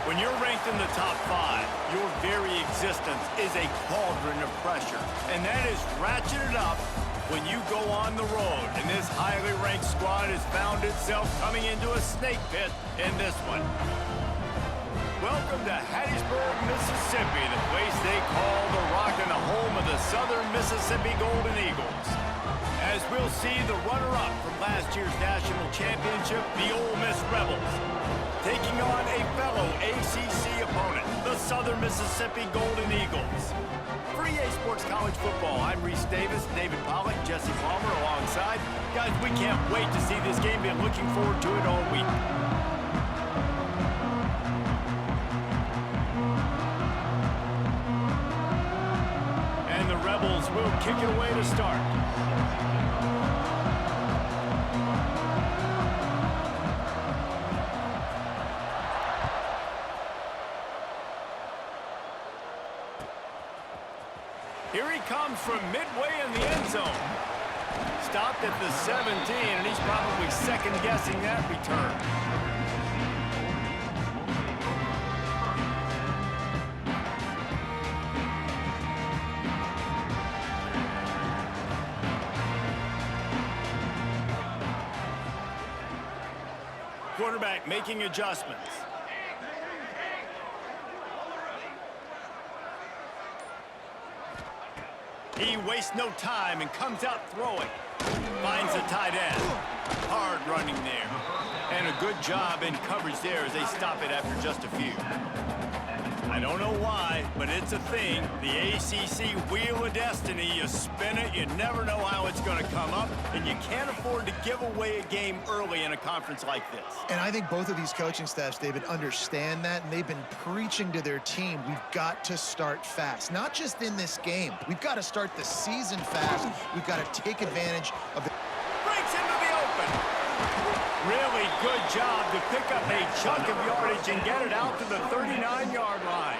When you're ranked in the top 5, your very existence is a cauldron of pressure. And that is ratcheted up when you go on the road. And this highly ranked squad has found itself coming into a snake pit in this one. Welcome to Hattiesburg, Mississippi, the place they call the Rock and the home of the Southern Mississippi Golden Eagles. As we'll see the runner-up from last year's national championship, the Ole Miss Rebels, taking on a fellow ACC opponent, the Southern Mississippi Golden Eagles. For EA Sports College Football, I'm Reese Davis, David Pollack, Jesse Palmer alongside. Guys, we can't wait to see this game. Been looking forward to it all week. And the Rebels will kick it away to start. Here he comes from midway in the end zone. Stopped at the 17, and he's probably second-guessing that return. Quarterback making adjustments. He wastes no time and comes out throwing. Finds the tight end. Hard running there. And a good job in coverage there as they stop it after just a few. I don't know why, but it's a thing. The ACC Wheel of Destiny, you spin it, you never know how it's going to come up, and you can't afford to give away a game early in a conference like this. And I think both of these coaching staffs, David, understand that, and they've been preaching to their team, we've got to start fast. Not just in this game. We've got to start the season fast. We've got to take advantage of the... Breaks into the open. Really good job to pick up a chunk of yardage and get it out to the 39-yard line.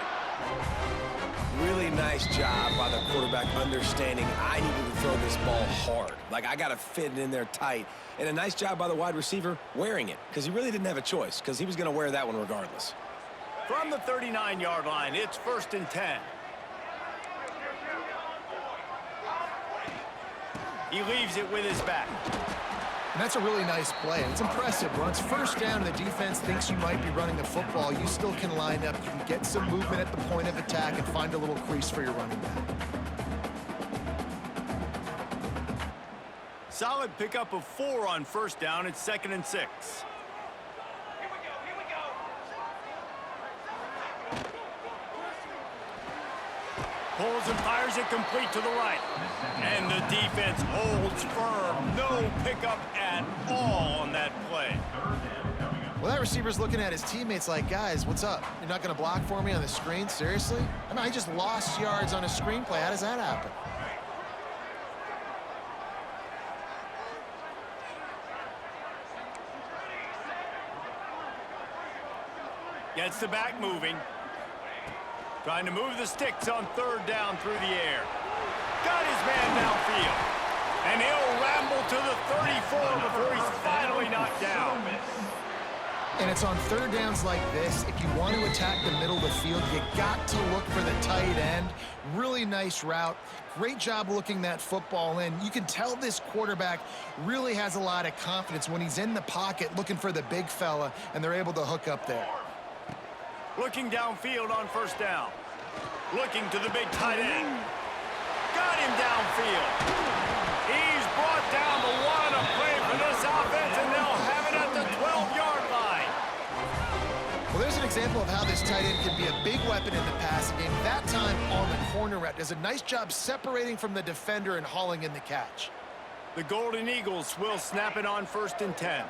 Really nice job by the quarterback understanding I needed to throw this ball hard. Like, I got to fit it in there tight. And a nice job by the wide receiver wearing it, because he really didn't have a choice, because he was going to wear that one regardless. From the 39-yard line, it's 1st and 10. He leaves it with his back. And that's a really nice play. And it's impressive. Once first down, the defense thinks you might be running the football. You still can line up. You can get some movement at the point of attack and find a little crease for your running back. Solid pickup of 4 on first down. It's 2nd and 6. Pulls and fires it complete to the right. And the defense holds firm. No pickup at all on that play. Well, that receiver's looking at his teammates like, guys, what's up? You're not going to block for me on the screen? Seriously? I mean, I just lost yards on a screenplay. How does that happen? Gets the back moving. Trying to move the sticks on 3rd down through the air. Got his man downfield. And he'll ramble to the 34 before he's finally knocked down. And it's on 3rd downs like this. If you want to attack the middle of the field, you got to look for the tight end. Really nice route. Great job looking that football in. You can tell this quarterback really has a lot of confidence when he's in the pocket looking for the big fella, and they're able to hook up there. Looking downfield on 1st down. Looking to the big tight end. Got him downfield. He's brought down the one to play for this offense, and they'll have it at the 12-yard line. Well, there's an example of how this tight end can be a big weapon in the passing game. That time on the corner route does a nice job separating from the defender and hauling in the catch. The Golden Eagles will snap it on 1st and 10.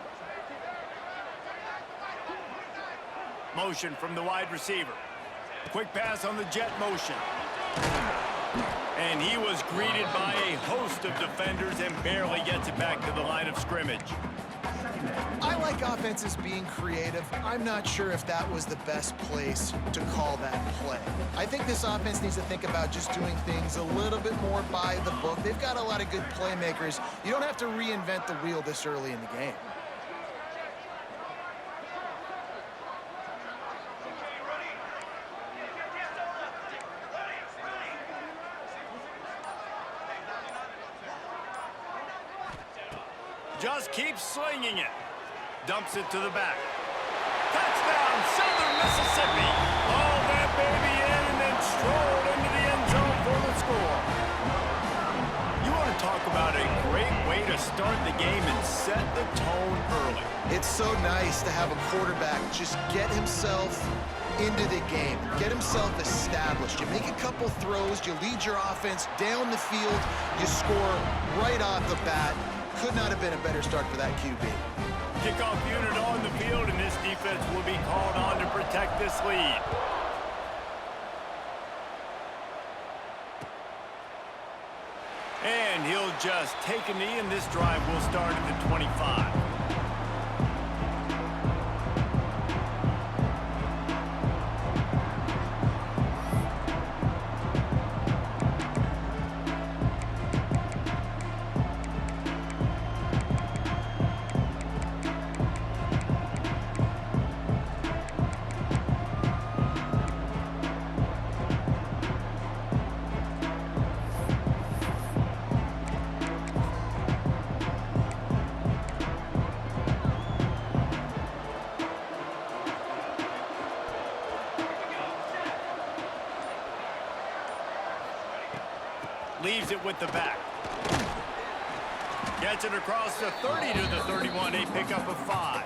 Motion from the wide receiver. Quick pass on the jet motion. And he was greeted by a host of defenders and barely gets it back to the line of scrimmage. I like offenses being creative. I'm not sure if that was the best place to call that play. I think this offense needs to think about just doing things a little bit more by the book. They've got a lot of good playmakers. You don't have to reinvent the wheel this early in the game. Just keeps slinging it. Dumps it to the back. Touchdown, Southern Mississippi. All that baby in and then strolled into the end zone for the score. You want to talk about a great way to start the game and set the tone early. It's so nice to have a quarterback just get himself into the game, get himself established. You make a couple throws, you lead your offense down the field, you score right off the bat. Could not have been a better start for that QB. Kickoff unit on the field, and this defense will be called on to protect this lead. And he'll just take a knee, and this drive will start at the 25. Leaves it with the back. Gets it across the 30 to the 31, a pickup of 5.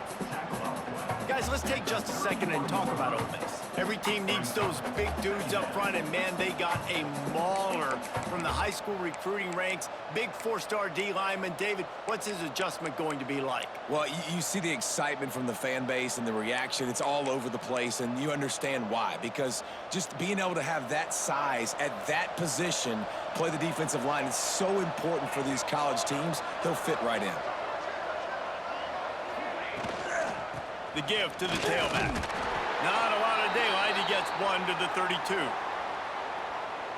Guys, let's take just a second and talk about Ole Miss. Every team needs those big dudes up front, and man, they got a mauler from the high school recruiting ranks. Big 4-star D lineman. David, what's his adjustment going to be like? Well, you see the excitement from the fan base and the reaction. It's all over the place, and you understand why. Because just being able to have that size at that position, play the defensive line, is so important for these college teams. He'll fit right in. The give to the tailback. Not a lot of daylight. He gets 1 to the 32.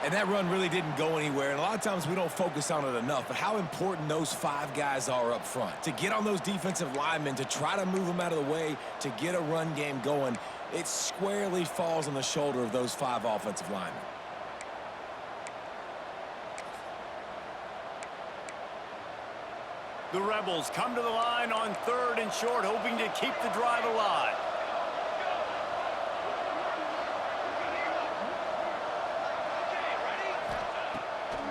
And that run really didn't go anywhere. And a lot of times we don't focus on it enough. But how important those 5 guys are up front. To get on those defensive linemen, to try to move them out of the way, to get a run game going, it squarely falls on the shoulder of those 5 offensive linemen. The Rebels come to the line on 3rd and short, hoping to keep the drive alive.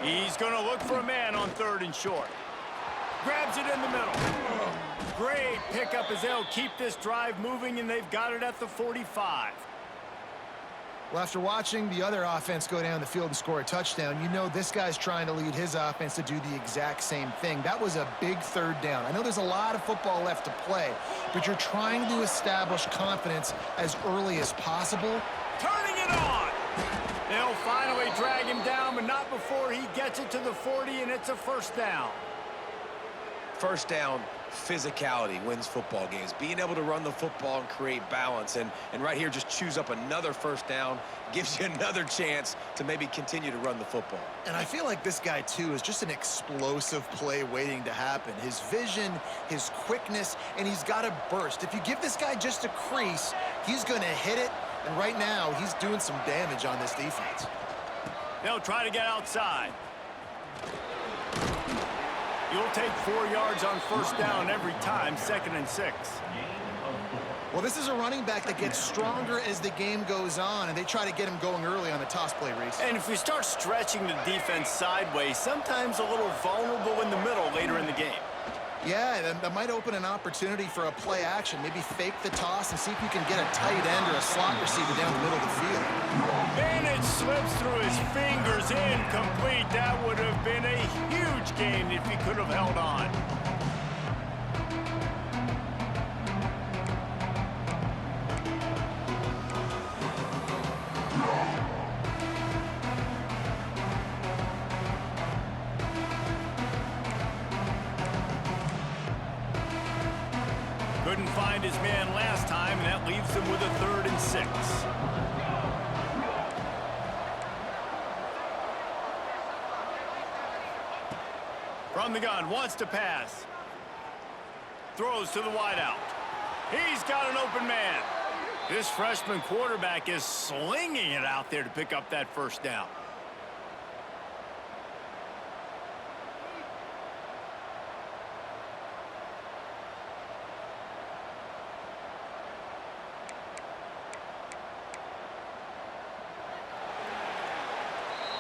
He's going to look for a man on 3rd and short. Grabs it in the middle. Great pickup as they'll keep this drive moving, and they've got it at the 45. Well, after watching the other offense go down the field and score a touchdown, you know this guy's trying to lead his offense to do the exact same thing. That was a big 3rd down. I know there's a lot of football left to play, but you're trying to establish confidence as early as possible. Turning it on! They'll finally drag him down, but not before he gets it to the 40, and it's a 1st down. 1st down, physicality wins football games. Being able to run the football and create balance. And right here, just choose up another 1st down, gives you another chance to maybe continue to run the football. And I feel like this guy, too, is just an explosive play waiting to happen. His vision, his quickness, and he's got a burst. If you give this guy just a crease, he's going to hit it. And right now, he's doing some damage on this defense. They'll try to get outside. You'll take 4 yards on 1st down every time, 2nd and 6. Well, this is a running back that gets stronger as the game goes on, and they try to get him going early on the toss play, Reese. And if we start stretching the defense sideways, sometimes a little vulnerable in the middle later in the game. Yeah, that might open an opportunity for a play action. Maybe fake the toss and see if you can get a tight end or a slot receiver down the middle of the field. And it slips through his fingers, incomplete. That would have been a huge gain if he could have held on. Couldn't find his man last time, and that leaves him with a 3rd and 6. From the gun, wants to pass. Throws to the wideout. He's got an open man. This freshman quarterback is slinging it out there to pick up that 1st down.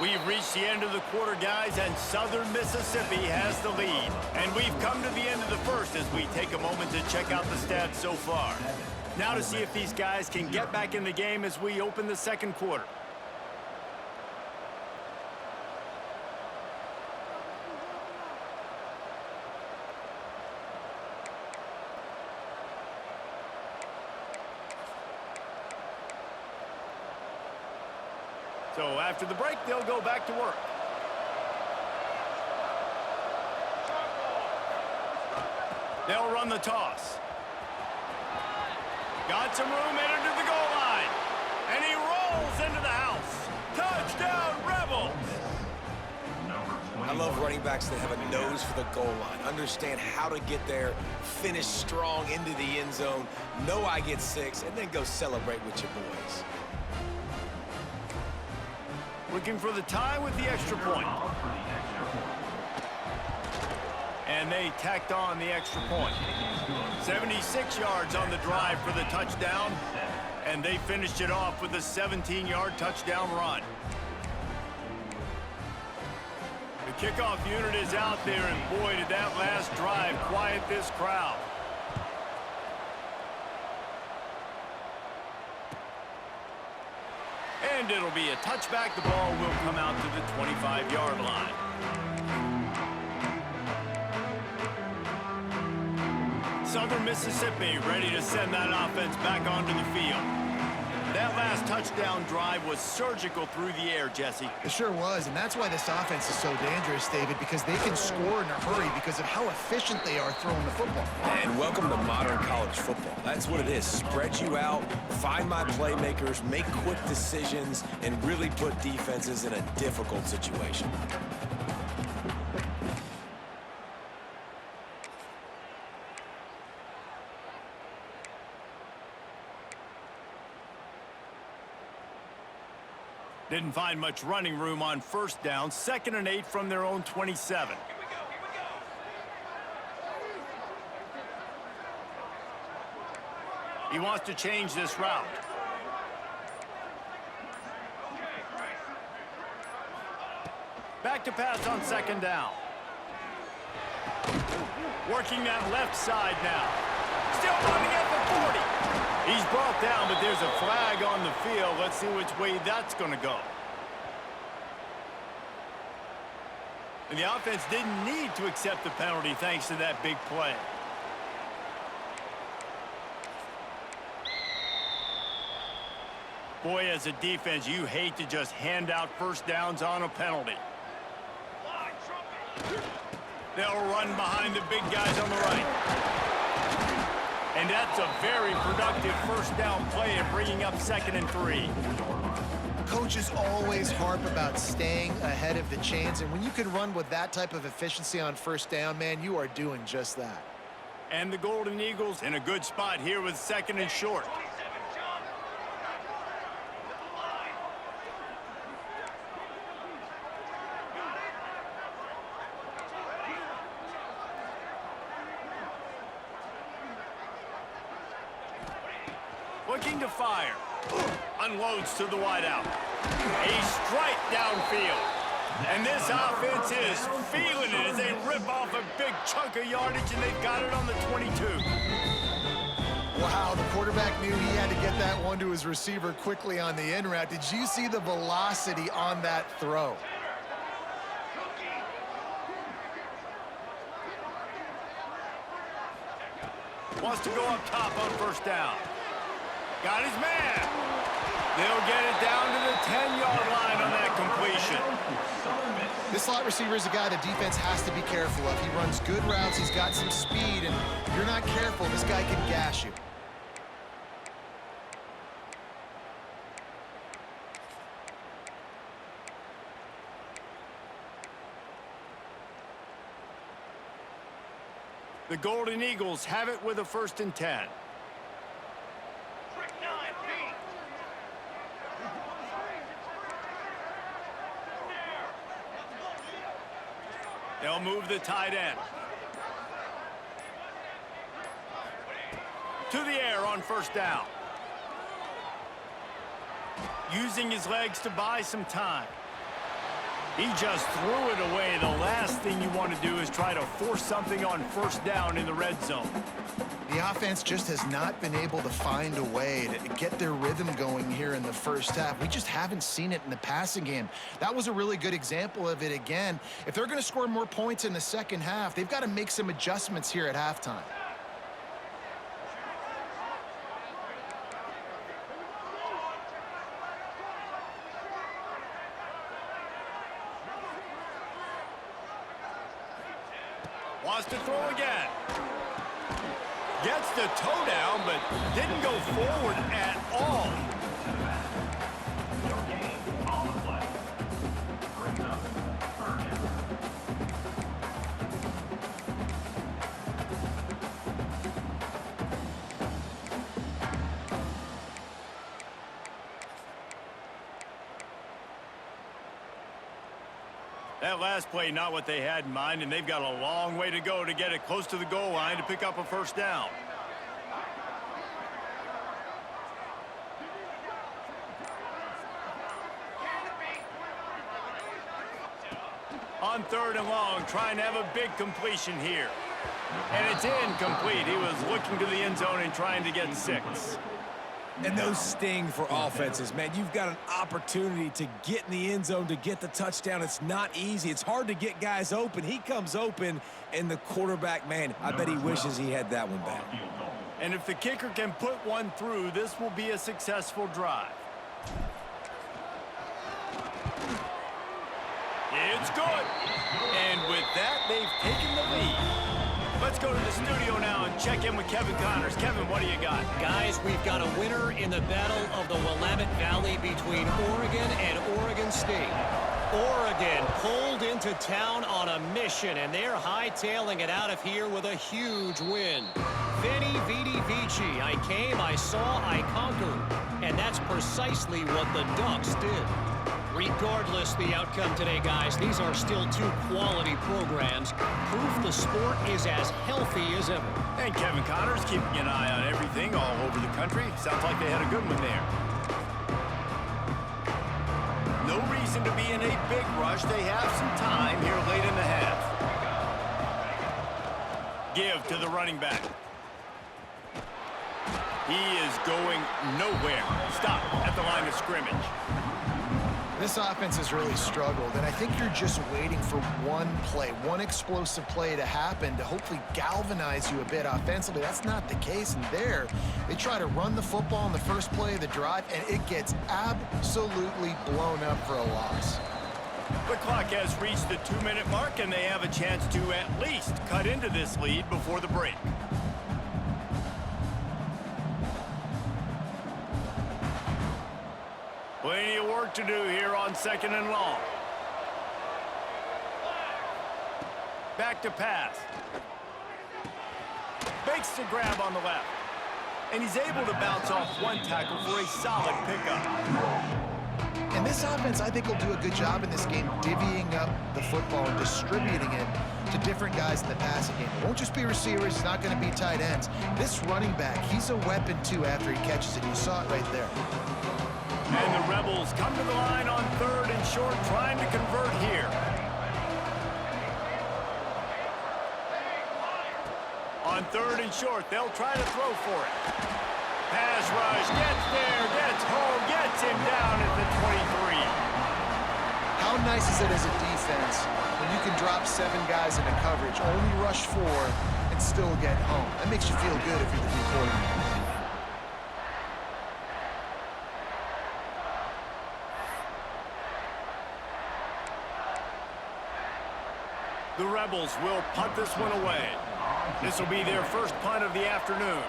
We've reached the end of the quarter, guys, and Southern Mississippi has the lead. And we've come to the end of the first as we take a moment to check out the stats so far. Now to see if these guys can get back in the game as we open the second quarter. So after the break, they'll go back to work. They'll run the toss. Got some room, headed to the goal line. And he rolls into the house. Touchdown, Rebels! I love running backs that have a nose for the goal line. Understand how to get there, finish strong into the end zone, know I get 6, and then go celebrate with your boys. Looking for the tie with the extra point. And they tacked on the extra point. 76 yards on the drive for the touchdown. And they finished it off with a 17-yard touchdown run. The kickoff unit is out there, and boy, did that last drive quiet this crowd. And it'll be a touchback. The ball will come out to the 25-yard line. Southern Mississippi ready to send that offense back onto the field. That last touchdown drive was surgical through the air, Jesse. It sure was, and that's why this offense is so dangerous, David, because they can score in a hurry because of how efficient they are throwing the football. And welcome to modern college football. That's what it is. Spread you out, find my playmakers, make quick decisions, and really put defenses in a difficult situation. Didn't find much running room on first down. 2nd and 8 from their own 27. He wants to change this route. Back to pass on 2nd down. Working that left side now. Still running at the 40. He's brought down, but there's a flag on the field. Let's see which way that's going to go. And the offense didn't need to accept the penalty thanks to that big play. Boy, as a defense, you hate to just hand out first downs on a penalty. They'll run behind the big guys on the right. And that's a very productive first down play and bringing up 2nd and 3. Coaches always harp about staying ahead of the chains, and when you can run with that type of efficiency on first down, man, you are doing just that. And the Golden Eagles in a good spot here with 2nd and short. Looking to fire. Unloads to the wideout. A strike downfield. And this offense is feeling it as they rip off a big chunk of yardage, and they've got it on the 22. Wow, the quarterback knew he had to get that one to his receiver quickly on the in route. Did you see the velocity on that throw? Wants to go up top on first down. Got his man. They'll get it down to the 10-yard line on that completion. This slot receiver is a guy the defense has to be careful of. He runs good routes. He's got some speed, and if you're not careful, this guy can gash you. The Golden Eagles have it with a 1st and 10. They'll move the tight end. To the air on first down. Using his legs to buy some time. He just threw it away. The last thing you want to do is try to force something on first down in the red zone. The offense just has not been able to find a way to get their rhythm going here in the first half. We just haven't seen it in the passing game. That was a really good example of it again. If they're going to score more points in the second half, they've got to make some adjustments here at halftime. Wants to throw again. Gets the toe down, but didn't go forward at all. That last play, not what they had in mind, and they've got a long way to go to get it close to the goal line to pick up a first down. On 3rd and long, trying to have a big completion here. And it's incomplete. He was looking to the end zone and trying to get 6. And those sting for offenses, man. You've got an opportunity to get in the end zone, to get the touchdown. It's not easy. It's hard to get guys open. He comes open, and the quarterback, man, I bet he wishes he had that one back. And if the kicker can put one through, this will be a successful drive. It's good. And with that, they've taken the lead. Let's go to the studio now and check in with Kevin Connors. Kevin, what do you got? Guys, we've got a winner in the battle of the Willamette Valley between Oregon and Oregon State. Oregon pulled into town on a mission, and they're hightailing it out of here with a huge win. Veni, vidi, vici. I came, I saw, I conquered. And that's precisely what the Ducks did. Regardless the outcome today, guys, these are still two quality programs. Proof the sport is as healthy as ever. And Kevin Connors keeping an eye on everything all over the country. Sounds like they had a good one there. No reason to be in a big rush. They have some time here late in the half. Give to the running back. He is going nowhere. Stop at the line of scrimmage. This offense has really struggled, and I think you're just waiting for one play, one explosive play to happen to hopefully galvanize you a bit offensively. That's not the case, and there, they try to run the football in the first play of the drive, and it gets absolutely blown up for a loss. The clock has reached the 2-minute mark, and they have a chance to at least cut into this lead before the break. Plenty of work to do here on 2nd and long. Back to pass. Makes the grab on the left. And he's able to bounce off one tackle for a solid pickup. And this offense, I think, will do a good job in this game divvying up the football and distributing it to different guys in the passing game. It won't just be receivers. It's not going to be tight ends. This running back, he's a weapon, too, after he catches it. You saw it right there. And the Rebels come to the line on 3rd and short, trying to convert here. On 3rd and short, they'll try to throw for it. Pass rush, gets there, gets home, gets him down at the 23. How nice is it as a defense when you can drop 7 guys into coverage, only rush 4, and still get home? That makes you feel good if you're the D coordinator. The Rebels will punt this one away. This will be their first punt of the afternoon.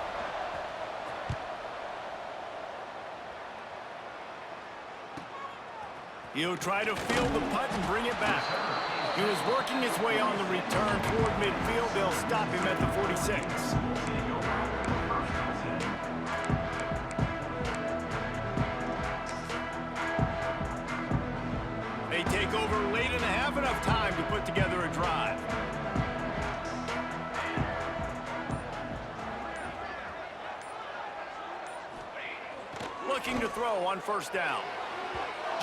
He'll try to field the punt and bring it back. He was working his way on the return toward midfield. They'll stop him at the 46. They take over late in the half, enough time to put together a drive. Looking to throw on 1st down.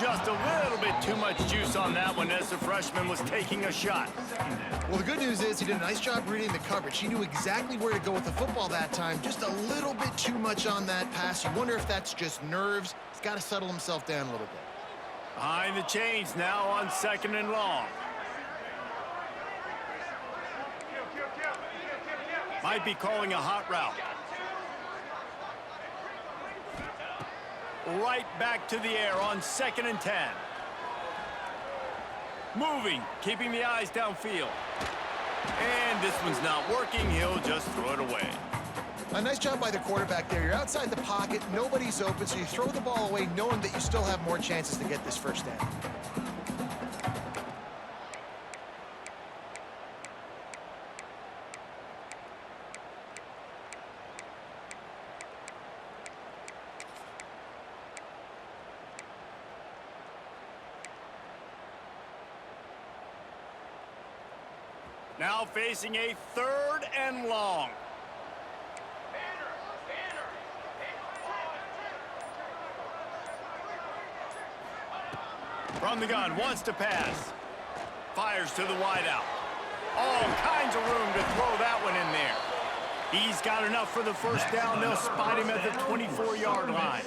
just a little bit too much juice on that one as the freshman was taking a shot. Well, the good news is he did a nice job reading the coverage. He knew exactly where to go with the football that time. Just a little bit too much on that pass. You wonder if that's just nerves. He's got to settle himself down a little bit. Behind the chains now on 2nd and long. Might be calling a hot route. Right back to the air on 2nd and 10. Moving, keeping the eyes downfield. And this one's not working. He'll just throw it away. A nice job by the quarterback there. You're outside the pocket, nobody's open, so you throw the ball away knowing that you still have more chances to get this first down. Now facing a 3rd and long. From the gun, wants to pass. Fires to the wideout. All kinds of room to throw that one in there. He's got enough for the first down. They'll spot him at the 24-yard line.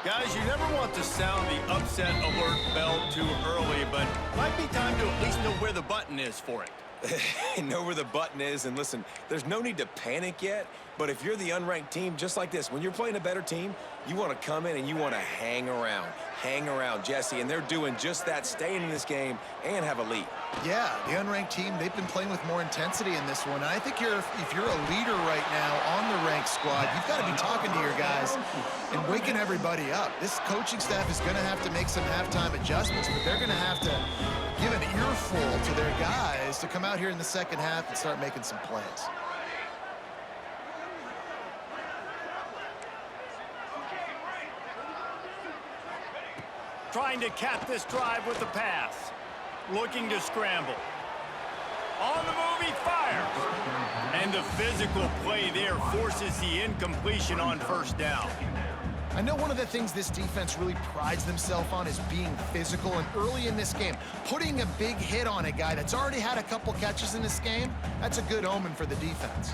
Guys, you never want to sound the upset alert bell too early, but might be time to at least know where the button is for it. Know where the button is, and listen, there's no need to panic yet, but if you're the unranked team, just like this, when you're playing a better team, you want to come in and you want to hang around, Jesse, and they're doing just that, staying in this game and have a lead. Yeah, the unranked team, they've been playing with more intensity in this one. And I think if you're a leader right now on the ranked squad, you've got to be talking to your guys and waking everybody up. This coaching staff is going to have to make some halftime adjustments, but they're going to have to give an earful to their guys to come out here in the second half and start making some plays. Trying to cap this drive with the pass. Looking to scramble. On the move, he fires. And the physical play there forces the incompletion on first down. I know one of the things this defense really prides themselves on is being physical, and early in this game, putting a big hit on a guy that's already had a couple catches in this game, that's a good omen for the defense.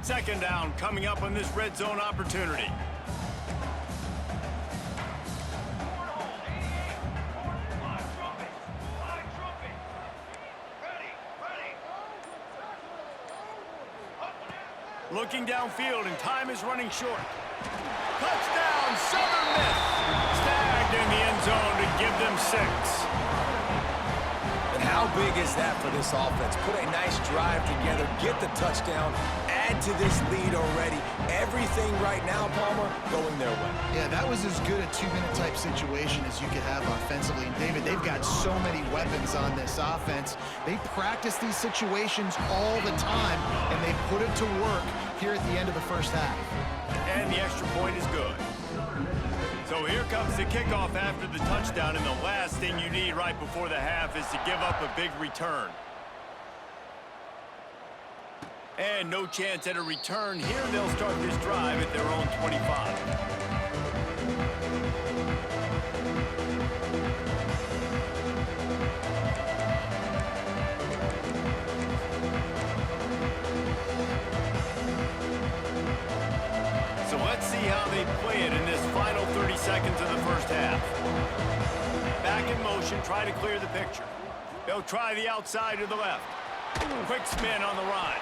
Second down coming up on this red zone opportunity. Looking downfield, and time is running short. Touchdown, Southern Miss. Snagged in the end zone to give them 6. And how big is that for this offense? Put a nice drive together, get the touchdown, add to this lead already. Everything right now, Palmer, going their way. Yeah, that was as good a 2-minute type situation as you could have offensively. And David, they've got so many weapons on this offense. They practice these situations all the time, and they put it to work here at the end of the first half. And the extra point is good. So here comes the kickoff after the touchdown, and the last thing you need right before the half is to give up a big return. And no chance at a return here. They'll start this drive at their own 25. So let's see how they play it in this final 30 seconds of the first half. Back in motion, try to clear the picture. They'll try the outside to the left. Quick spin on the ride.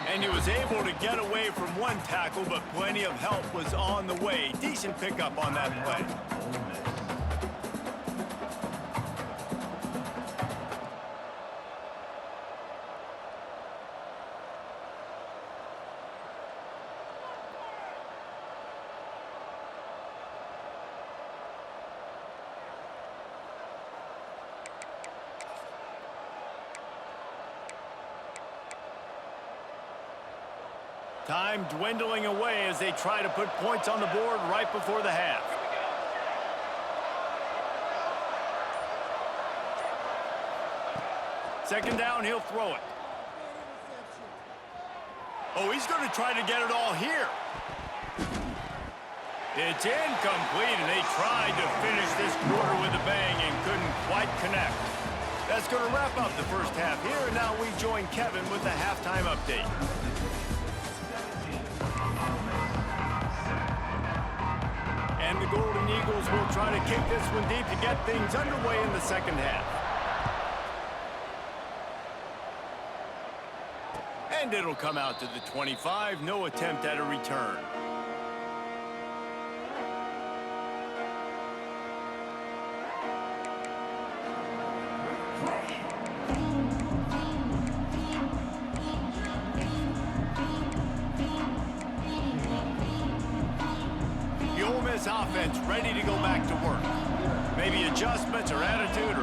And he was able to get away from one tackle, but plenty of help was on the way. Decent pickup on that play. Time dwindling away as they try to put points on the board right before the half. Second down, he'll throw it. Oh, he's going to try to get it all here. It's incomplete, and they tried to finish this quarter with a bang and couldn't quite connect. That's going to wrap up the first half here, and now we join Kevin with the halftime update. And the Golden Eagles will try to kick this one deep to get things underway in the second half. And it'll come out to the 25. No attempt at a return. The Ole Miss offense ready to go back to work. Maybe adjustments or attitude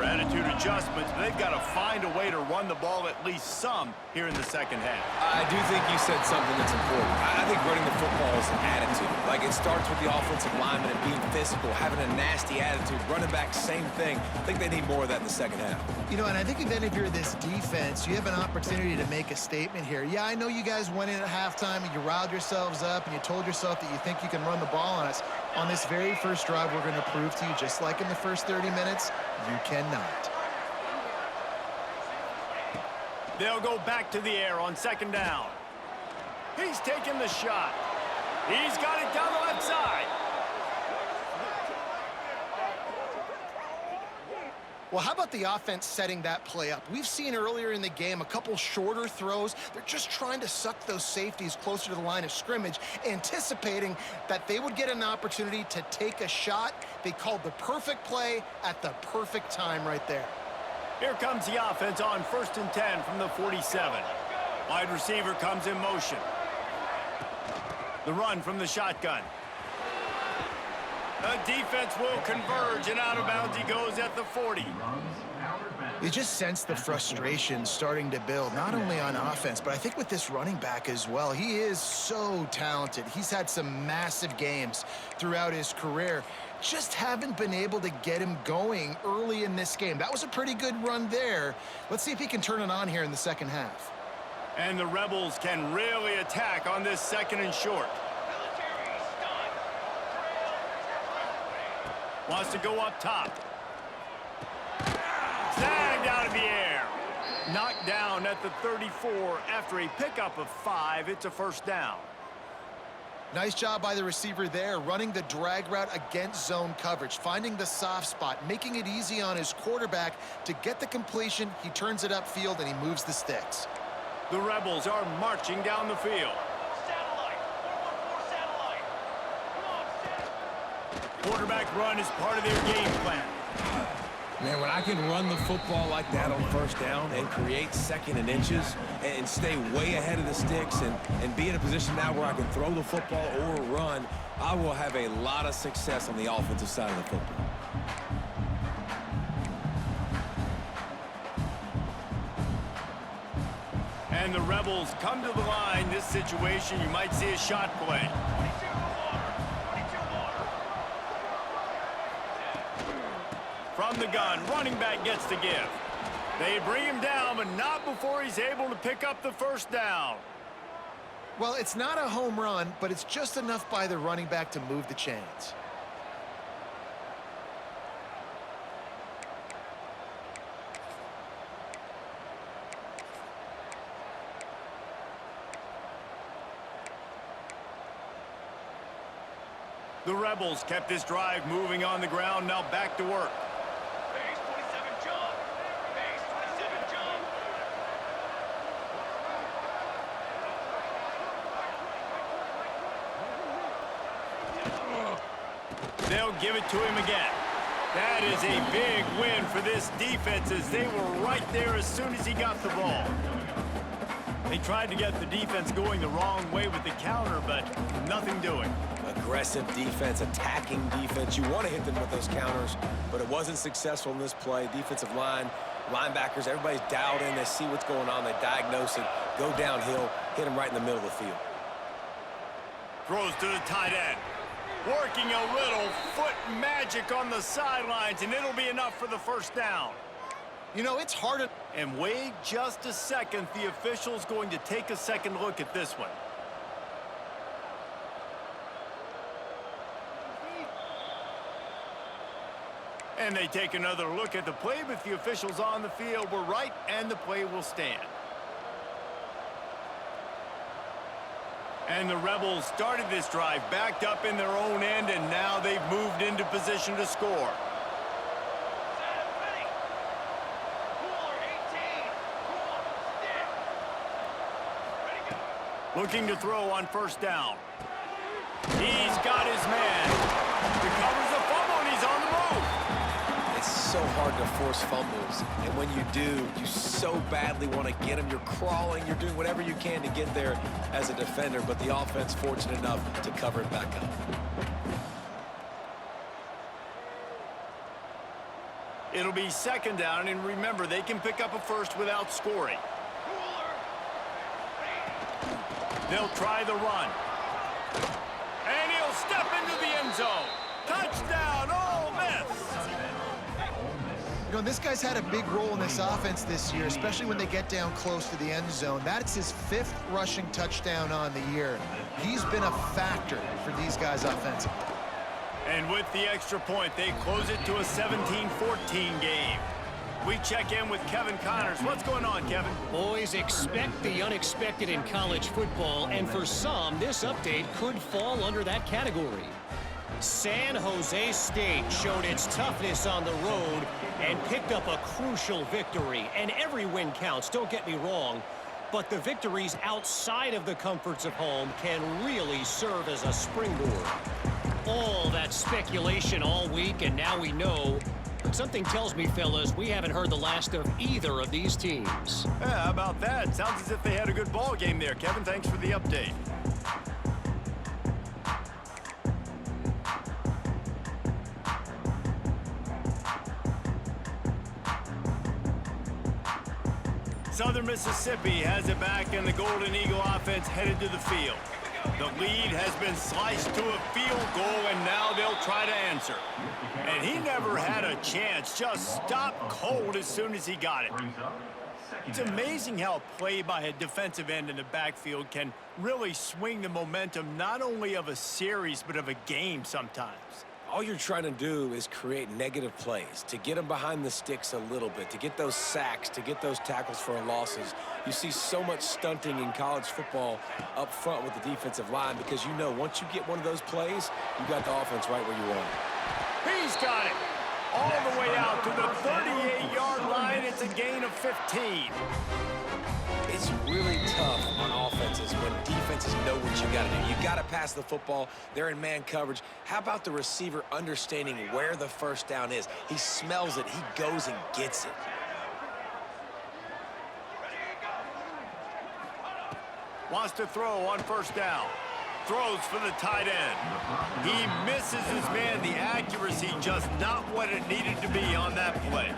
adjustments, but they've got to find a way to run the ball at least some here in the second half. I do think you said something that's important. I think running the football is an attitude. Like, it starts with the offensive lineman and being physical, having a nasty attitude. Running back, same thing. I think they need more of that in the second half. You know, and I think then if you're this defense, you have an opportunity to make a statement here. Yeah, I know you guys went in at halftime and you riled yourselves up and you told yourself that you think you can run the ball on us. On this very first drive, we're going to prove to you, just like in the first 30 minutes, you cannot. They'll go back to the air on second down. He's taking the shot. He's got it down the left side. Well, how about the offense setting that play up? We've seen earlier in the game a couple shorter throws. They're just trying to suck those safeties closer to the line of scrimmage, anticipating that they would get an opportunity to take a shot. They called the perfect play at the perfect time right there. Here comes the offense on 1st and 10 from the 47. Wide receiver comes in motion. The run from the shotgun. The defense will converge, and out of bounds he goes at the 40. You just sense the frustration starting to build, not only on offense, but I think with this running back as well. He is so talented. He's had some massive games throughout his career. Just haven't been able to get him going early in this game. That was a pretty good run there. Let's see if he can turn it on here in the second half. And the Rebels can really attack on this second and short. Wants to go up top. Snagged out of the air. Knocked down at the 34 after a pickup of 5. It's a first down. Nice job by the receiver there, running the drag route against zone coverage, finding the soft spot, making it easy on his quarterback to get the completion. He turns it upfield, and he moves the sticks. The Rebels are marching down the field. Quarterback run is part of their game plan. Man, when I can run the football like that on first down and create second and inches and stay way ahead of the sticks and be in a position now where I can throw the football or run, I will have a lot of success on the offensive side of the football. And the Rebels come to the line. This situation, you might see a shot play. From the gun, running back gets the give. They bring him down, but not before he's able to pick up the first down. Well, it's not a home run, but it's just enough by the running back to move the chains. The Rebels kept this drive moving on the ground, now back to work. Base 27 jump. Base 27 jump. They'll give it to him again. That is a big win for this defense, as they were right there as soon as he got the ball. They tried to get the defense going the wrong way with the counter, but nothing doing. Aggressive defense, attacking defense. You want to hit them with those counters, but it wasn't successful in this play. Defensive line, linebackers, everybody's dialed in. They see what's going on. They diagnose it, go downhill, hit them right in the middle of the field. Throws to the tight end. Working a little foot magic on the sidelines, and it'll be enough for the first down. You know, it's hard to... And wait just a second. The official's going to take a second look at this one. And they take another look at the play, but the officials on the field were right, and the play will stand. And the Rebels started this drive backed up in their own end, and now they've moved into position to score. Looking to throw on first down. He's got his man. Recovers the fumble, and he's on the move. It's so hard to force fumbles, and when you do, you so badly want to get them. You're crawling, you're doing whatever you can to get there as a defender, but the offense fortunate enough to cover it back up. It'll be second down, and remember, they can pick up a first without scoring. They'll try the run. And he'll step into the end zone. Touchdown, Ole Miss! You know, this guy's had a big role in this offense this year, especially when they get down close to the end zone. That's his 5th rushing touchdown on the year. He's been a factor for these guys offensively. And with the extra point, they close it to a 17-14 game. We check in with Kevin Connors. What's going on, Kevin? Boys, expect the unexpected in college football, and for some, this update could fall under that category. San Jose State showed its toughness on the road and picked up a crucial victory. And every win counts, don't get me wrong, but the victories outside of the comforts of home can really serve as a springboard. All that speculation all week, and now we know. But something tells me, fellas, we haven't heard the last of either of these teams. Yeah, how about that? Sounds as if they had a good ball game there, Kevin. Thanks for the update. Southern Mississippi has it back, and the Golden Eagle offense headed to the field. The lead has been sliced to a field goal, and now they'll try to answer. And he never had a chance, just stopped cold as soon as he got it. It's amazing how a play by a defensive end in the backfield can really swing the momentum not only of a series but of a game sometimes. All you're trying to do is create negative plays, to get them behind the sticks a little bit, to get those sacks, to get those tackles for losses. You see so much stunting in college football up front with the defensive line because you know once you get one of those plays, you got the offense right where you want it. He's got it all the way out to the 38-yard line. It's a gain of 15. It's really tough on offenses when defenses know what you got to do. You got to pass the football. They're in man coverage. How about the receiver understanding where the first down is? He smells it. He goes and gets it. Wants to throw on first down. Throws for the tight end. He misses his man. The accuracy just not what it needed to be on that play.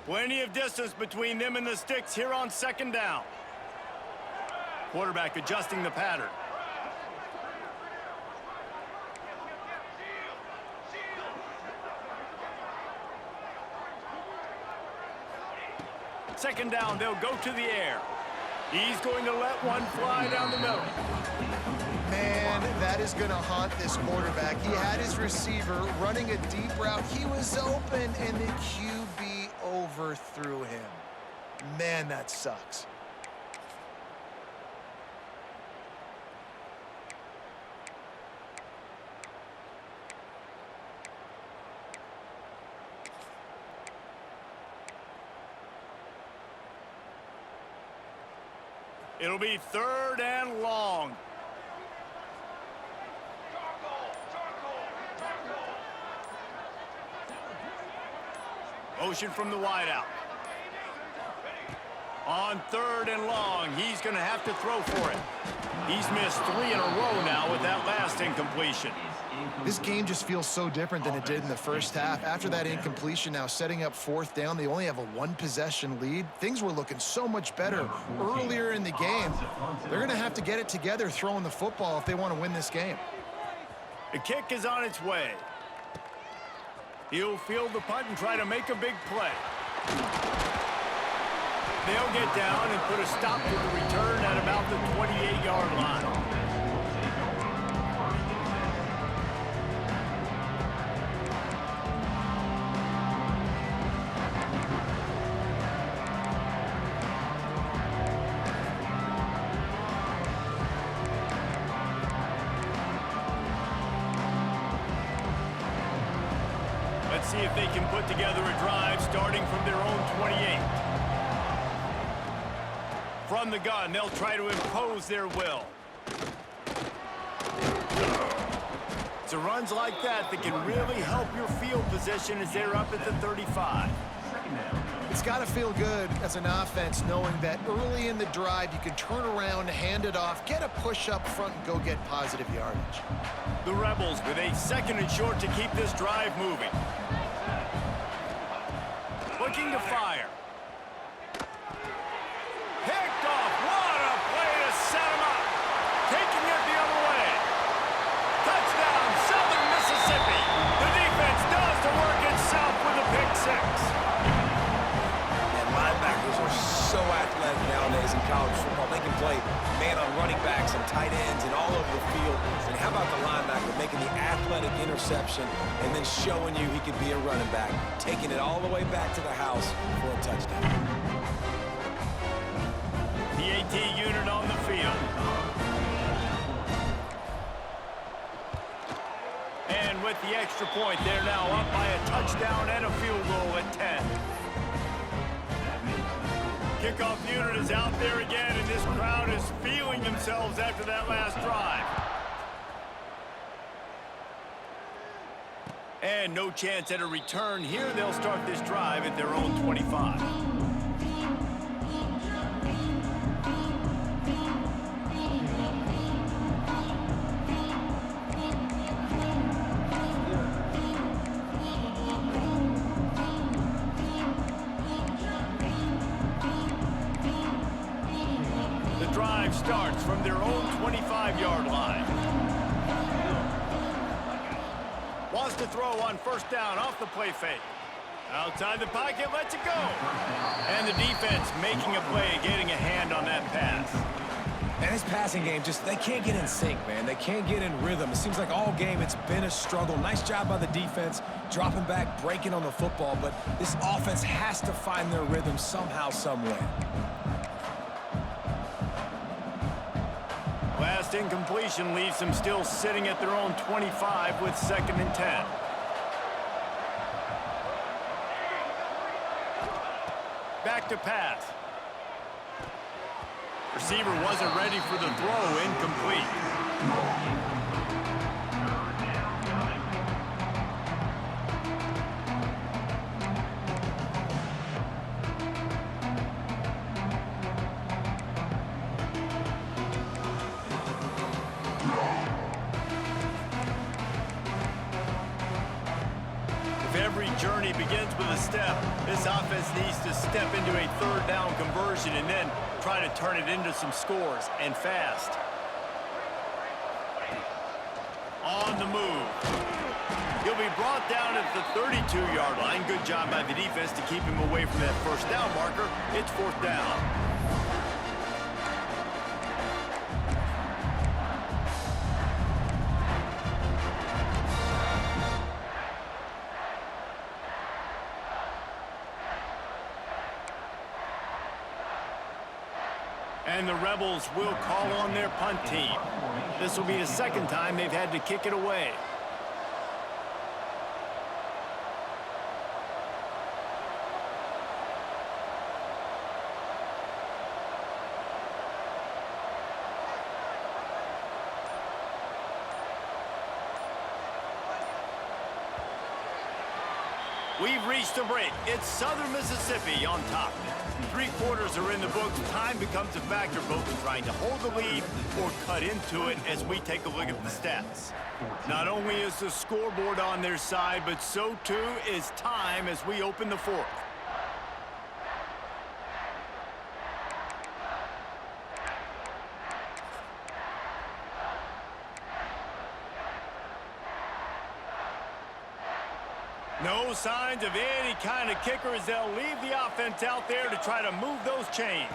Plenty of distance between them and the sticks here on second down. Quarterback adjusting the pattern. Second down, they'll go to the air. He's going to let one fly down the middle. Man, that is going to haunt this quarterback. He had his receiver running a deep route. He was open, and the QB overthrew him. Man, that sucks. It'll be third and long. Motion from the wideout. On third and long, he's going to have to throw for it. He's missed 3 in a row now with that last incompletion. This game just feels so different than it did in the first half. After that incompletion, now setting up fourth down, they only have a one-possession lead. Things were looking so much better earlier in the game. They're going to have to get it together throwing the football if they want to win this game. The kick is on its way. He'll field the punt and try to make a big play. They'll get down and put a stop to the return at about the 28-yard line. Let's see if they can put together a drive starting from their own 28. From the gun, they'll try to impose their will. It's runs like that that can really help your field position as they're up at the 35. It's got to feel good as an offense knowing that early in the drive you can turn around, hand it off, get a push up front, and go get positive yardage. The Rebels with a second and short to keep this drive moving. Looking to fire. Picked off. What a play to set him up. Taking it the other way. Touchdown, Southern Mississippi. The defense does the work itself with a pick six. And linebackers are so athletic nowadays in college football. They can play man on running backs and tight ends and all over the field. And how about the linebacker making the athletic interception and then showing you he could be a running back, taking it all the way back to the house for a touchdown. The AT unit on the field. And with the extra point, they're now up by a touchdown and a field goal at 10. Kickoff unit is out there again, and this crowd is feeling themselves after that last drive. And no chance at a return here. They'll start this drive at their own 25. The drive starts from their own 25-yard line. Wants to throw on first down off the play fake. Outside the pocket, lets it go. And the defense making a play, getting a hand on that pass. And his passing game, just they can't get in sync, man. They can't get in rhythm. It seems like all game it's been a struggle. Nice job by the defense, dropping back, breaking on the football. But this offense has to find their rhythm somehow, some way. Last incompletion leaves them still sitting at their own 25 with 2nd and 10. Back to pass. Receiver wasn't ready for the throw, incomplete. Every journey begins with a step. This offense needs to step into a third down conversion and then try to turn it into some scores, and fast. On the move. He'll be brought down at the 32-yard line. Good job by the defense to keep him away from that first down marker. It's 4th down. And the Rebels will call on their punt team. This will be the second time they've had to kick it away. We've reached the break. It's Southern Mississippi on top. 3 quarters are in the books. Time becomes a factor both in trying to hold the lead or cut into it as we take a look at the stats. Not only is the scoreboard on their side, but so too is time as we open the 4th. No signs of any kind of kicker as they'll leave the offense out there to try to move those chains.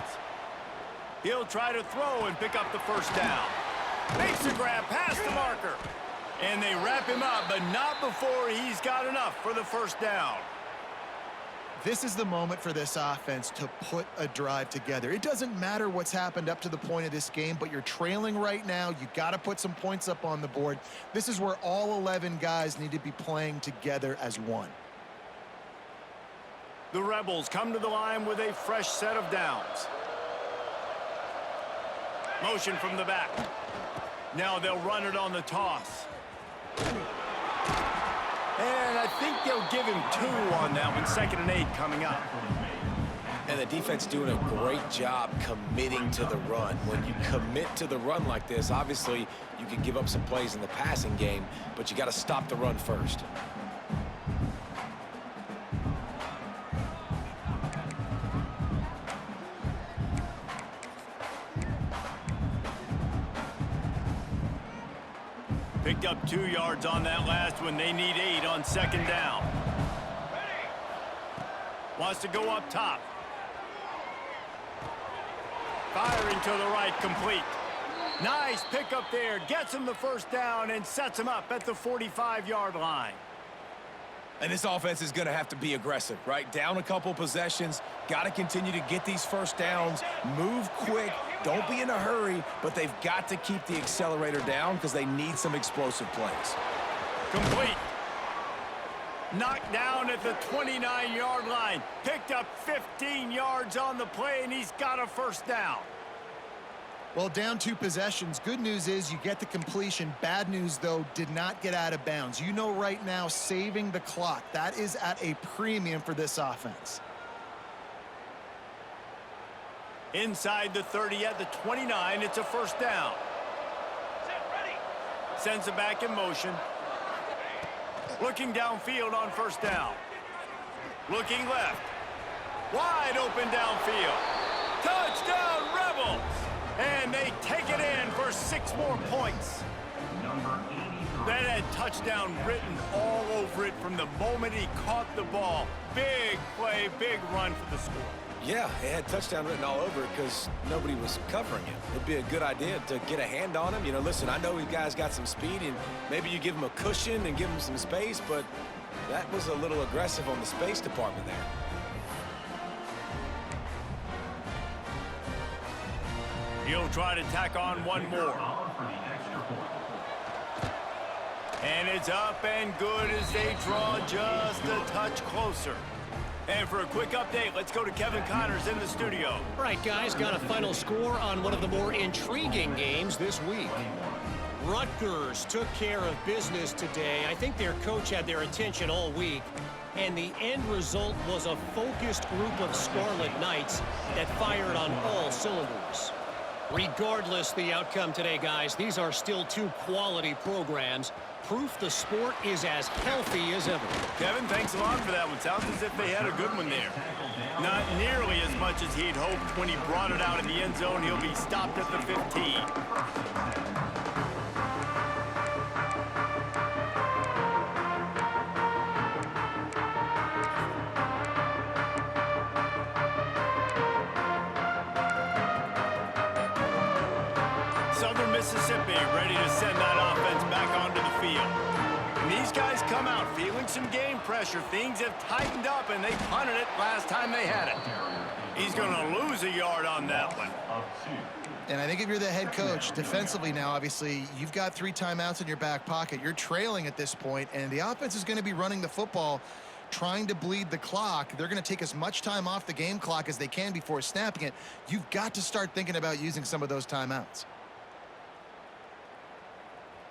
He'll try to throw and pick up the first down. Makes the grab past the marker. And they wrap him up, but not before he's got enough for the first down. This is the moment for this offense to put a drive together. It doesn't matter what's happened up to the point of this game, but you're trailing right now. You got to put some points up on the board. This is where all 11 guys need to be playing together as one. The Rebels come to the line with a fresh set of downs. Motion from the back. Now they'll run it on the toss. And I think they'll give him 2 on that one. 2nd and 8 coming up. And the defense doing a great job committing to the run. When you commit to the run like this, obviously you can give up some plays in the passing game, but you got to stop the run first. Picked up 2 yards on that last one. They need 8 on 2nd down. Wants to go up top. Firing to the right, complete. Nice pickup there. Gets him the first down and sets him up at the 45-yard line. And this offense is going to have to be aggressive, right? Down a couple possessions, got to continue to get these first downs, move quick, don't be in a hurry, but they've got to keep the accelerator down because they need some explosive plays. Complete. Knocked down at the 29-yard line. Picked up 15 yards on the play, and he's got a first down. Well, down 2 possessions. Good news is you get the completion. Bad news, though, did not get out of bounds. You know right now, saving the clock, that is at a premium for this offense. Inside the 30 at the 29, it's a first down. Sends it back in motion. Looking downfield on first down. Looking left. Wide open downfield. Touchdown, Rebels! And they take it in for 6 more points. That had touchdown written all over it from the moment he caught the ball. Big play, big run for the score. Yeah, it had touchdown written all over it because nobody was covering him. It'd be a good idea to get a hand on him. You know, listen, I know these guys got some speed, and maybe you give him a cushion and give him some space, but that was a little aggressive on the space department there. He'll try to tack on one more. And it's up and good as they draw just a touch closer. And for a quick update, let's go to Kevin Connors in the studio. All right, guys, got a final score on one of the more intriguing games this week. Rutgers took care of business today. I think their coach had their attention all week. And the end result was a focused group of Scarlet Knights that fired on all cylinders. Regardless the outcome today, guys, these are still 2 quality programs. Proof the sport is as healthy as ever. Kevin, thanks a lot for that one. Sounds as if they had a good one there. Not nearly as much as he'd hoped when he brought it out in the end zone. He'll be stopped at the 15. Southern Mississippi ready to send that offense back onto the field. And these guys come out feeling some game pressure. Things have tightened up, and they punted it last time they had it. He's going to lose a yard on that one. And I think if you're the head coach, defensively now, obviously, you've got 3 timeouts in your back pocket. You're trailing at this point, and the offense is going to be running the football, trying to bleed the clock. They're going to take as much time off the game clock as they can before snapping it. You've got to start thinking about using some of those timeouts.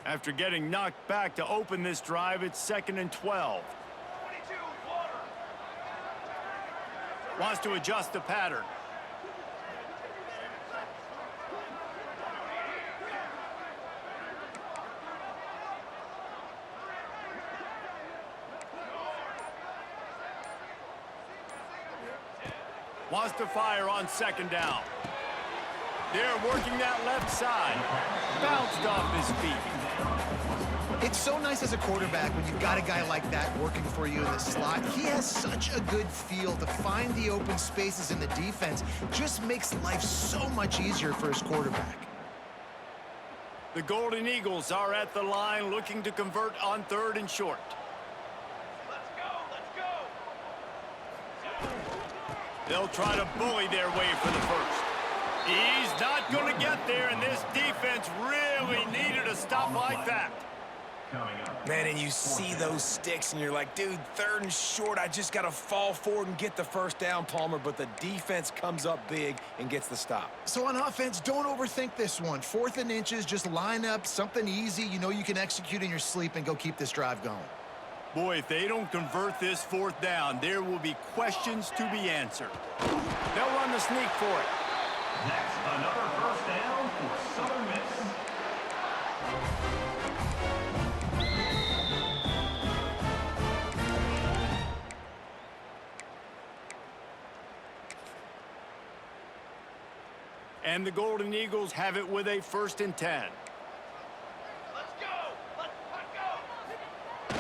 After getting knocked back to open this drive, it's 2nd and 12. 22, water. Wants to adjust the pattern. Wants to fire on second down. They're working that left side. Bounced off his feet. It's so nice as a quarterback when you've got a guy like that working for you in the slot. He has such a good feel to find the open spaces in the defense. Just makes life so much easier for his quarterback. The Golden Eagles are at the line looking to convert on 3rd and short. Let's go, let's go. They'll try to bully their way for the first. He's not going to get there, and this defense really needed a stop like that. Man, and you see those sticks, and you're like, dude, 3rd and short, I just got to fall forward and get the first down, Palmer, but the defense comes up big and gets the stop. So on offense, don't overthink this one. 4th and inches, just line up something easy you know you can execute in your sleep and go keep this drive going. Boy, if they don't convert this 4th down, there will be questions to be answered. They'll run the sneak for it. Next, another first down for Southern Miss. And the Golden Eagles have it with a 1st and 10. Let's go. Let's go.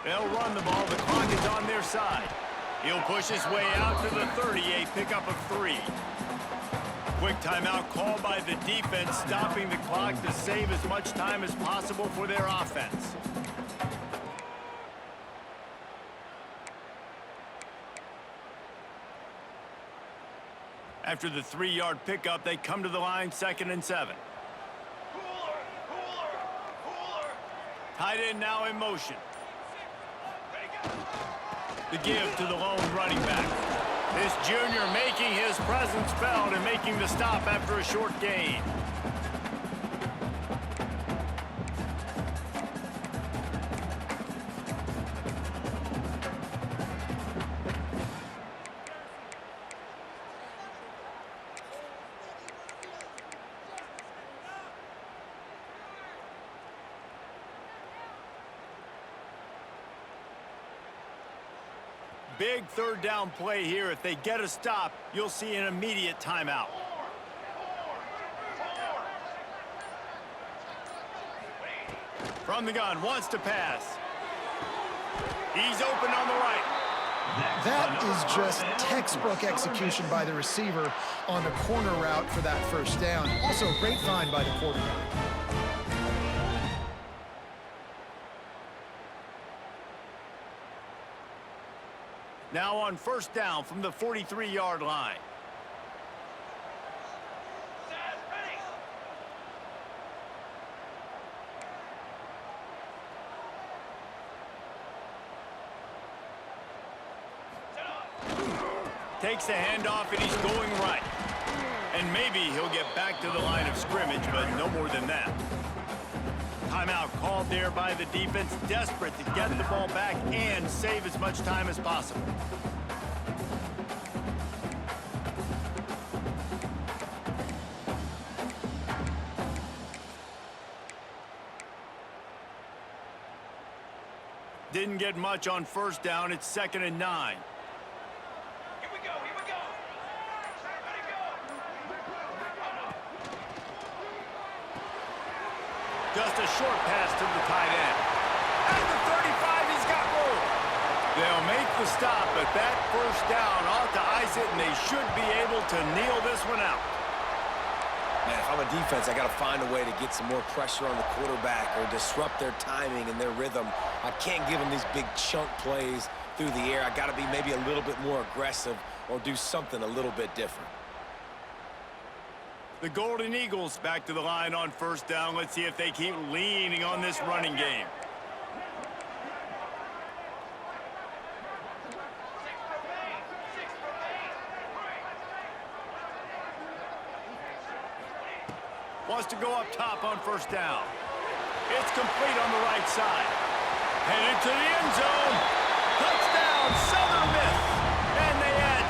They'll run the ball. The clock is on their side. He'll push his way out to the 30, a pickup of 3. Quick timeout called by the defense, stopping the clock to save as much time as possible for their offense. After the 3-yard pickup, they come to the line 2nd and 7. Cooler, cooler, cooler. Tight end now in motion. Ready, go. The give to the lone running back. This junior making his presence felt and making the stop after a short gain. Big 3rd down play here. If they get a stop, you'll see an immediate timeout. From the gun, wants to pass. He's open on the right. That is just textbook execution by the receiver on the corner route for that 1st down. Also, great find by the quarterback. Now on 1st down from the 43-yard line. Set, ready. Set up. Takes the handoff, and he's going right. And maybe he'll get back to the line of scrimmage, but no more than that. Timeout called there by the defense, desperate to get the ball back and save as much time as possible. Didn't get much on 1st down. It's 2nd and 9. Here we go, here we go. Ready, go. Just a short pass to the tight end. At the 35, he's got room. They'll make the stop, but that 1st down ought to ice it, and they should be able to kneel this one out. Man, if I'm a defense, I got to find a way to get some more pressure on the quarterback or disrupt their timing and their rhythm. I can't give them these big chunk plays through the air. I got to be maybe a little bit more aggressive or do something a little bit different. The Golden Eagles back to the line on 1st down. Let's see if they keep leaning on this running game. Wants to go up top on 1st down. It's complete on the right side. Headed to the end zone. Touchdown, Southern Miss. And they add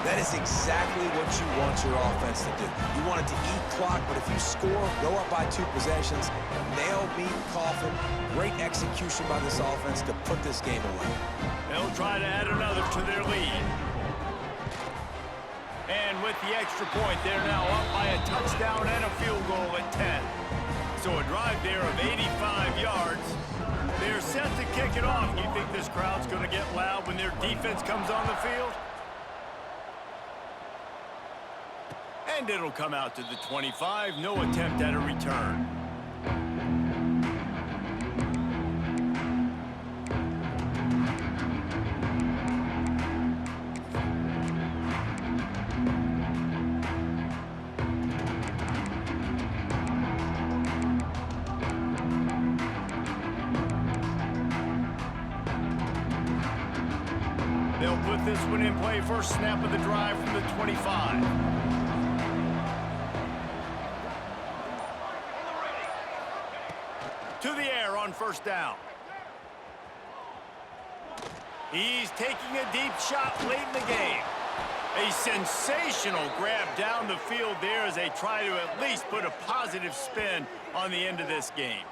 That is exactly what you want your offense to do. You want it to eat clock, but if you score, go up by 2 possessions, nail meat coffin, great execution by this offense to put this game away. They'll try to add another to their lead. And with the extra point, they're now up by a touchdown and a field goal at 10. So a drive there of 85 yards. They're set to kick it off. You think this crowd's going to get loud when their defense comes on the field? And it'll come out to the 25. No attempt at a return. They'll put this one in play. First snap of the drive from the 25. To the air on first down. He's taking a deep shot late in the game. A sensational grab down the field there as they try to at least put a positive spin on the end of this game.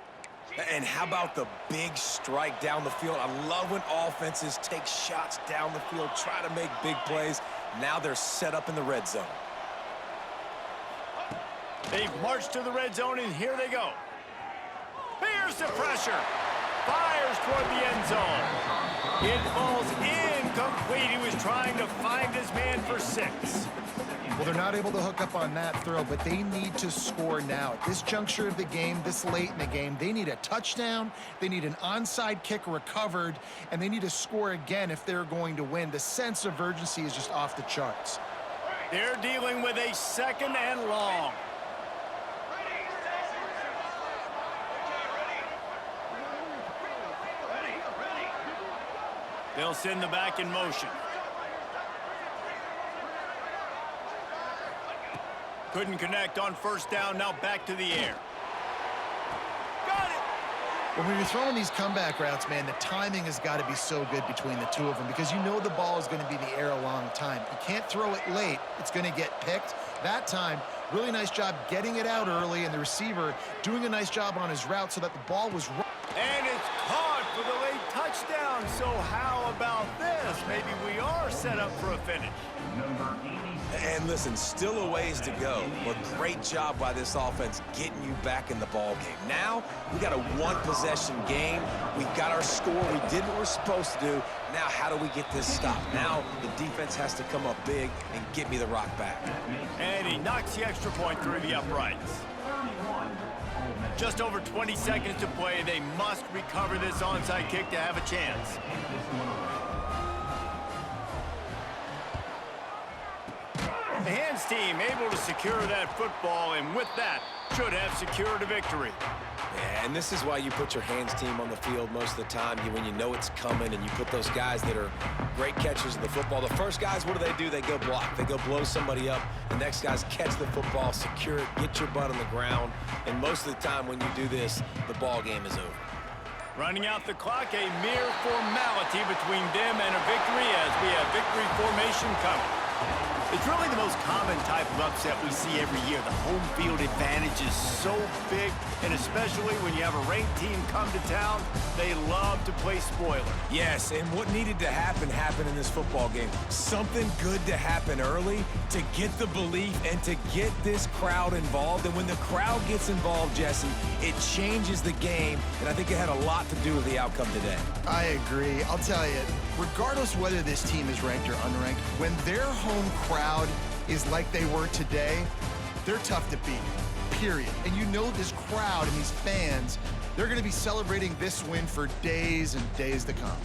And how about the big strike down the field? I love when offenses take shots down the field, try to make big plays. Now they're set up in the red zone. They've marched to the red zone, and here they go. Here's the pressure. Fires toward the end zone. It falls incomplete. He was trying to find his man for 6. Well, they're not able to hook up on that throw, but they need to score now. At this juncture of the game, this late in the game, they need a touchdown, they need an onside kick recovered, and they need to score again if they're going to win. The sense of urgency is just off the charts. They're dealing with a 2nd and long. They'll send the back in motion. Couldn't connect on first down. Now back to the air. Got it. When you're throwing these comeback routes, man, the timing has got to be so good between the two of them because you know the ball is going to be in the air a long time. You can't throw it late. It's going to get picked. That time, really nice job getting it out early, and the receiver doing a nice job on his route so that the ball was right. And it's caught for the late touchdown. So how about this? Maybe we are set up for a finish. And listen, still a ways to go, but great job by this offense getting you back in the ball game. Now, we got a 1-possession game. We got our score. We did what we're supposed to do. Now, how do we get this stopped? Now, the defense has to come up big and get me the rock back. And he knocks the extra point through the uprights. Just over 20 seconds to play. They must recover this onside kick to have a chance. The hands team able to secure that football, and with that, should have secured a victory. Yeah, and this is why you put your hands team on the field most of the time, when you know it's coming, and you put those guys that are great catchers of the football. The first guys, what do? They go block. They go blow somebody up. The next guys catch the football, secure it, get your butt on the ground. And most of the time when you do this, the ball game is over. Running out the clock, a mere formality between them and a victory as we have victory formation coming. It's really the most common type of upset we see every year. The home field advantage is so big, and especially when you have a ranked team come to town, they love to play spoiler. Yes, and what needed to happen happened in this football game. Something good to happen early to get the belief and to get this crowd involved. And when the crowd gets involved, Jesse, it changes the game, and I think it had a lot to do with the outcome today. I agree. I'll tell you, regardless whether this team is ranked or unranked, when their home crowd is like they were today, they're tough to beat, period. And you know this crowd and these fans, they're going to be celebrating this win for days and days to come.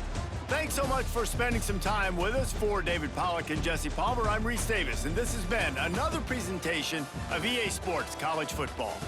Thanks so much for spending some time with us. For David Pollack and Jesse Palmer, I'm Reese Davis, and this has been another presentation of EA Sports College Football.